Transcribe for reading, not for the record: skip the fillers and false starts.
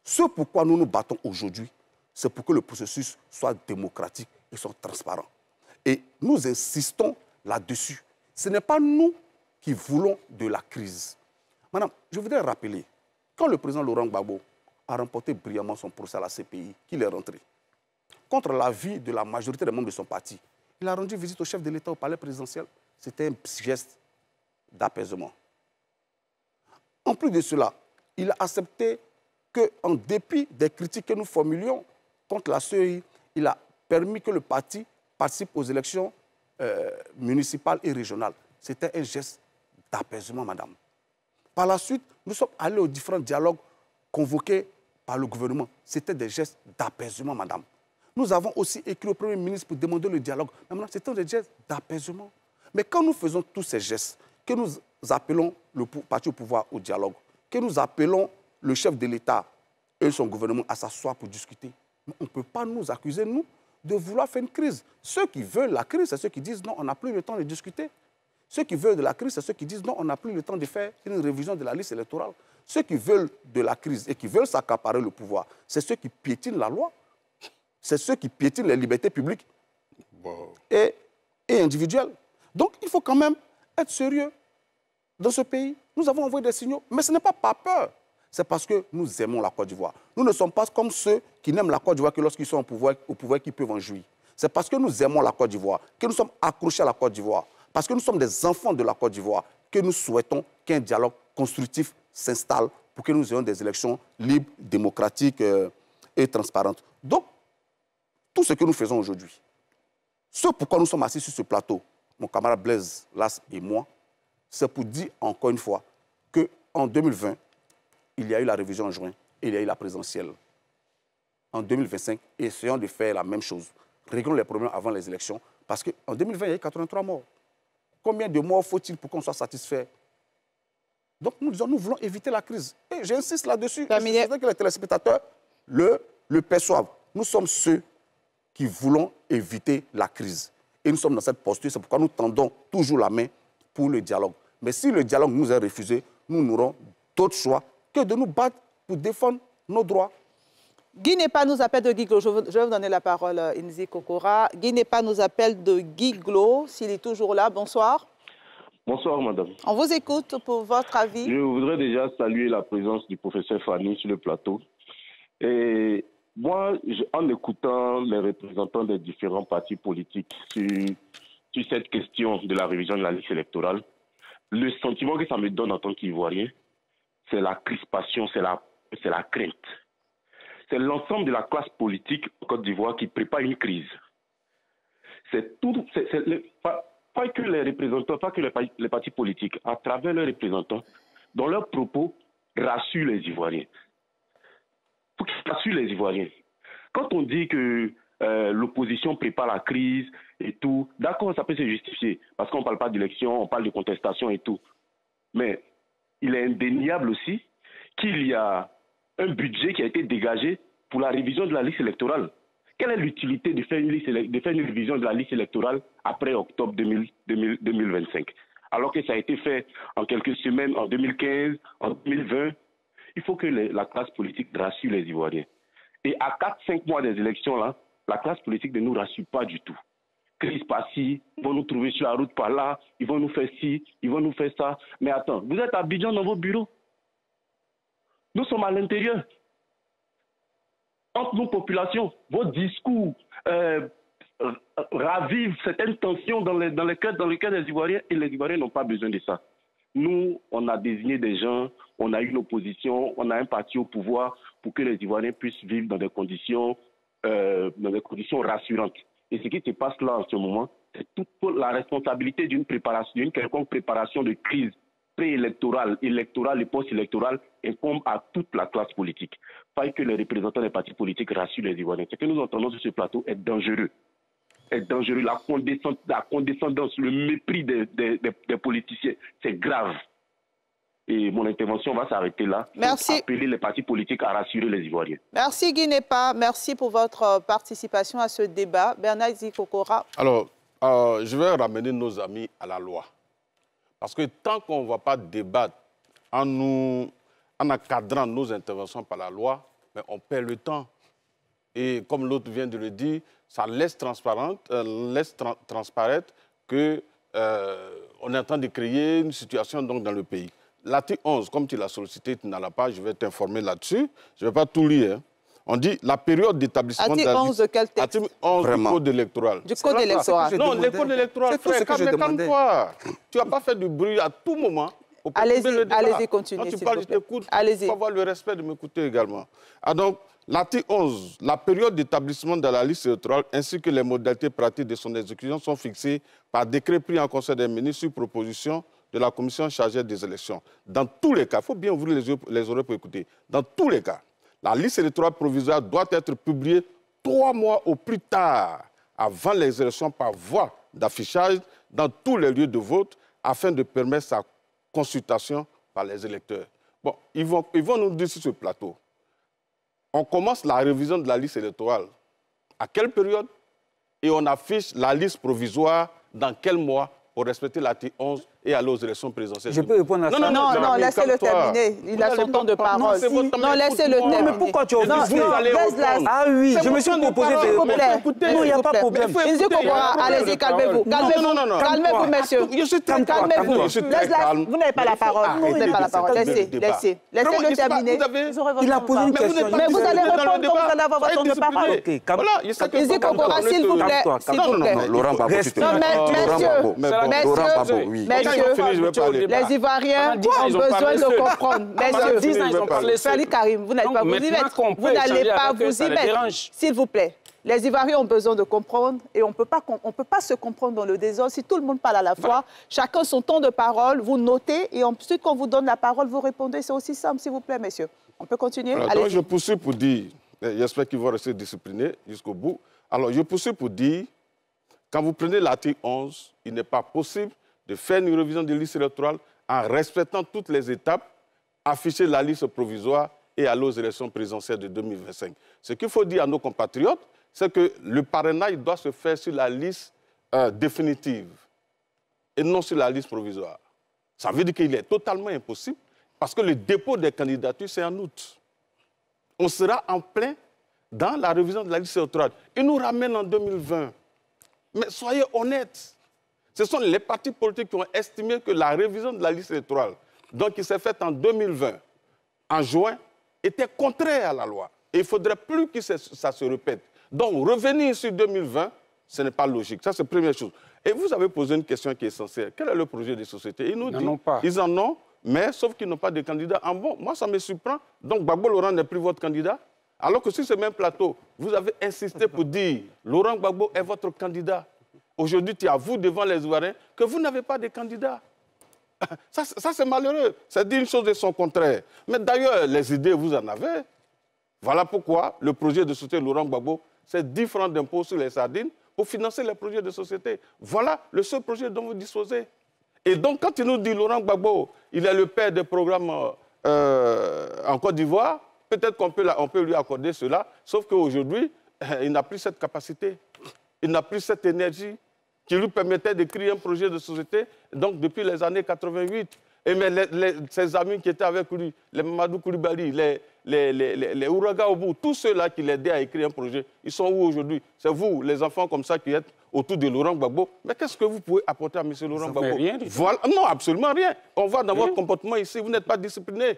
Ce pourquoi nous nous battons aujourd'hui, c'est pour que le processus soit démocratique et soit transparent. Et nous insistons là-dessus. Ce n'est pas nous qui voulons de la crise. Madame, je voudrais rappeler, quand le président Laurent Gbagbo a remporté brillamment son procès à la CPI, qu'il est rentré, contre l'avis de la majorité des membres de son parti, il a rendu visite au chef de l'État au palais présidentiel. C'était un geste d'apaisement. En plus de cela, il a accepté qu'en dépit des critiques que nous formulions contre la CEI, il a permis que le parti participe aux élections municipales et régionales. C'était un geste d'apaisement, madame. Par la suite, nous sommes allés aux différents dialogues convoqués par le gouvernement. C'était des gestes d'apaisement, madame. Nous avons aussi écrit au Premier ministre pour demander le dialogue. C'était des gestes d'apaisement. Mais quand nous faisons tous ces gestes, que nous appelons le parti au pouvoir au dialogue, que nous appelons le chef de l'État et son gouvernement à s'asseoir pour discuter, on ne peut pas nous accuser, nous, de vouloir faire une crise. Ceux qui veulent la crise, c'est ceux qui disent non, on n'a plus le temps de discuter. Ceux qui veulent de la crise, c'est ceux qui disent non, on n'a plus le temps de faire une révision de la liste électorale. Ceux qui veulent de la crise et qui veulent s'accaparer le pouvoir, c'est ceux qui piétinent la loi. C'est ceux qui piétinent les libertés publiques et individuelles. Donc, il faut quand même être sérieux dans ce pays. Nous avons envoyé des signaux, mais ce n'est pas par peur. C'est parce que nous aimons la Côte d'Ivoire. Nous ne sommes pas comme ceux qui n'aiment la Côte d'Ivoire que lorsqu'ils sont au pouvoir qu'ils peuvent en jouir. C'est parce que nous aimons la Côte d'Ivoire, que nous sommes accrochés à la Côte d'Ivoire, parce que nous sommes des enfants de la Côte d'Ivoire, que nous souhaitons qu'un dialogue constructif s'installe pour que nous ayons des élections libres, démocratiques et transparentes. Donc, tout ce que nous faisons aujourd'hui, ce pourquoi nous sommes assis sur ce plateau, mon camarade Blaise Las et moi, c'est pour dire encore une fois qu'en 2020, il y a eu la révision en juin et il y a eu la présidentielle. En 2025, essayons de faire la même chose. Réglons les problèmes avant les élections, parce qu'en 2020, il y a eu 83 morts. Combien de morts faut-il pour qu'on soit satisfait? Donc nous disons, nous voulons éviter la crise. Et j'insiste là-dessus. Je voudrais que les téléspectateurs le perçoivent. Nous sommes ceux qui voulons éviter la crise. Et nous sommes dans cette posture, c'est pourquoi nous tendons toujours la main pour le dialogue. Mais si le dialogue nous est refusé, nous n'aurons d'autre choix que de nous battre pour défendre nos droits. Guy Nepa nous appelle de Guy Glo. Je vais vous donner la parole, Inzi Kokora. Guy Nepa nous appelle de Guy Glo, s'il est toujours là. Bonsoir. Bonsoir, madame. On vous écoute pour votre avis. Je voudrais déjà saluer la présence du professeur Fanny sur le plateau. Et moi, en écoutant les représentants des différents partis politiques sur cette question de la révision de la liste électorale, le sentiment que ça me donne en tant qu'Ivoirien, c'est la crispation, c'est la crainte. C'est l'ensemble de la classe politique en Côte d'Ivoire qui prépare une crise. C'est tout, pas que les représentants, pas que les partis politiques, à travers leurs représentants, dans leurs propos, rassurent les Ivoiriens. Pour qu'ils rassurent les Ivoiriens. Quand on dit que l'opposition prépare la crise et tout, d'accord, ça peut se justifier, parce qu'on ne parle pas d'élection, on parle de contestation et tout. Mais il est indéniable aussi qu'il y a un budget qui a été dégagé pour la révision de la liste électorale. Quelle est l'utilité de faire une révision de la liste électorale après octobre 2025? Alors que ça a été fait en quelques semaines, en 2015, en 2020. Il faut que la classe politique rassure les Ivoiriens. Et à 4-5 mois des élections, là, la classe politique ne nous rassure pas du tout. Crise par-ci, ils vont nous trouver sur la route par là, ils vont nous faire ci, ils vont nous faire ça. Mais attends, vous êtes à Abidjan dans vos bureaux. Nous sommes à l'intérieur. Entre nos populations, vos discours ravivent certaines tensions dans les cœurs des Ivoiriens et les Ivoiriens n'ont pas besoin de ça. Nous, on a désigné des gens, on a une opposition, on a un parti au pouvoir pour que les Ivoiriens puissent vivre dans des conditions rassurantes. Et ce qui se passe là en ce moment, c'est toute la responsabilité d'une quelconque préparation de crise préélectorale, électorale et post-électorale incombe à toute la classe politique. Pas que les représentants des partis politiques rassurent les Ivoiriens. Ce que nous entendons sur ce plateau est dangereux. Est dangereux. La condescendance, le mépris des politiciens, c'est grave. Et mon intervention va s'arrêter là. Merci. Pour appeler les partis politiques à rassurer les Ivoiriens. Merci Guy Nepa. Merci pour votre participation à ce débat. Bernard Zikokora. Alors, je vais ramener nos amis à la loi. Parce que tant qu'on ne va pas débattre en encadrant nos interventions par la loi, mais on perd le temps. Et comme l'autre vient de le dire, ça laisse transparaître que on est en train de créer une situation donc, dans le pays. L'article 11, comme tu l'as sollicité, tu n'as pas, je vais t'informer là-dessus. Je ne vais pas tout lire. Hein. On dit la période d'établissement de l'article 11 de quel texte? Article 11 du code électoral. Du code électoral. Non, le code électoral, frère, calme-toi. Tu n'as pas fait du bruit à tout moment. Allez-y, continuez. Quand tu parles, je t'écoute. Allez-y. Il faut avoir le respect de m'écouter également. Ah, donc, l'article 11, la période d'établissement de la liste électorale ainsi que les modalités pratiques de son exécution sont fixées par décret pris en Conseil des ministres sur proposition de la commission chargée des élections. Dans tous les cas, il faut bien ouvrir les oreilles pour écouter. Dans tous les cas, la liste électorale provisoire doit être publiée 3 mois au plus tard avant les élections par voie d'affichage dans tous les lieux de vote afin de permettre sa consultation par les électeurs. Bon, ils vont nous dire sur ce plateau, on commence la révision de la liste électorale. À quelle période? Et on affiche la liste provisoire dans quel mois pour respecter l'article 11 et aller aux élections présidentielles. Je peux répondre à ça? Non, laissez-le terminer. Il a son temps de parole. Non, laissez-le terminer. Mais pourquoi tu as obligé? Ah oui, je me suis proposé de... Non, il n'y a pas de problème. Inzi Kokora, allez-y, calmez-vous. Calmez-vous, messieurs. Calmez-vous. Vous n'avez pas la parole. Vous n'avez pas la parole. Laissez-le terminer. Il a posé une question. Mais vous allez répondre quand vous allez avoir votre temps de parole. Inzi Kokora, s'il vous plaît. Laurent Gbagbo, tu te Messieurs, les Ivoiriens ont besoin de comprendre. Messieurs, Fali Karim, vous n'allez pas vous y mettre. Vous n'allez pas vous y mettre. S'il vous plaît. Les Ivoiriens ont besoin de comprendre et on ne peut pas se comprendre dans le désordre. Si tout le monde parle à la fois, chacun son temps de parole, vous notez et ensuite, quand on vous donne la parole, vous répondez. C'est aussi simple, s'il vous plaît, messieurs. On peut continuer? Alors, je poursuis pour dire, j'espère qu'ils vont rester disciplinés jusqu'au bout. Alors, je poursuis pour dire, quand vous prenez l'article 11, il n'est pas possible de faire une révision de liste électorale en respectant toutes les étapes, afficher la liste provisoire et aller aux élections présidentielles de 2025. Ce qu'il faut dire à nos compatriotes, c'est que le parrainage doit se faire sur la liste définitive et non sur la liste provisoire. Ça veut dire qu'il est totalement impossible parce que le dépôt des candidatures, c'est en août. On sera en plein dans la révision de la liste électorale. Ils nous ramènent en 2020. Mais soyez honnêtes. Ce sont les partis politiques qui ont estimé que la révision de la liste électorale, donc qui s'est faite en 2020, en juin, était contraire à la loi. Et il ne faudrait plus que ça se répète. Donc, revenir sur 2020, ce n'est pas logique. Ça, c'est la première chose. Et vous avez posé une question qui est essentielle. Quel est le projet des sociétés? Ils nous disent, ils en ont, mais sauf qu'ils n'ont pas de candidat. En bon, moi, ça me surprend. Donc, Gbagbo Laurent n'est plus votre candidat? Alors que sur ce même plateau, vous avez insisté pour dire Laurent Gbagbo est votre candidat. Aujourd'hui, c'est à vous, devant les Ivoiriens, que vous n'avez pas de candidat. Ça c'est malheureux. Ça dit une chose de son contraire. Mais d'ailleurs, les idées, vous en avez. Voilà pourquoi le projet de société Laurent Gbagbo, c'est 10 francs d'impôt sur les sardines pour financer les projets de société. Voilà le seul projet dont vous disposez. Et donc, quand il nous dit Laurent Gbagbo, il est le père des programmes en Côte d'Ivoire, peut-être qu'on peut lui accorder cela, sauf qu'aujourd'hui, il n'a plus cette capacité. Il n'a plus cette énergie qui lui permettait de créer un projet de société, donc depuis les années 88. Et mais ses amis qui étaient avec lui, les Mamadou Koulibaly, les Ouraga Obou, tous ceux-là qui l'aidaient à écrire un projet, ils sont où aujourd'hui? C'est vous, les enfants comme ça, qui êtes autour de Laurent Gbagbo. Mais qu'est-ce que vous pouvez apporter à M. Laurent Gbagbo? Rien du tout. Voilà. Non, absolument rien. On voit dans votre comportement ici, vous n'êtes pas discipliné.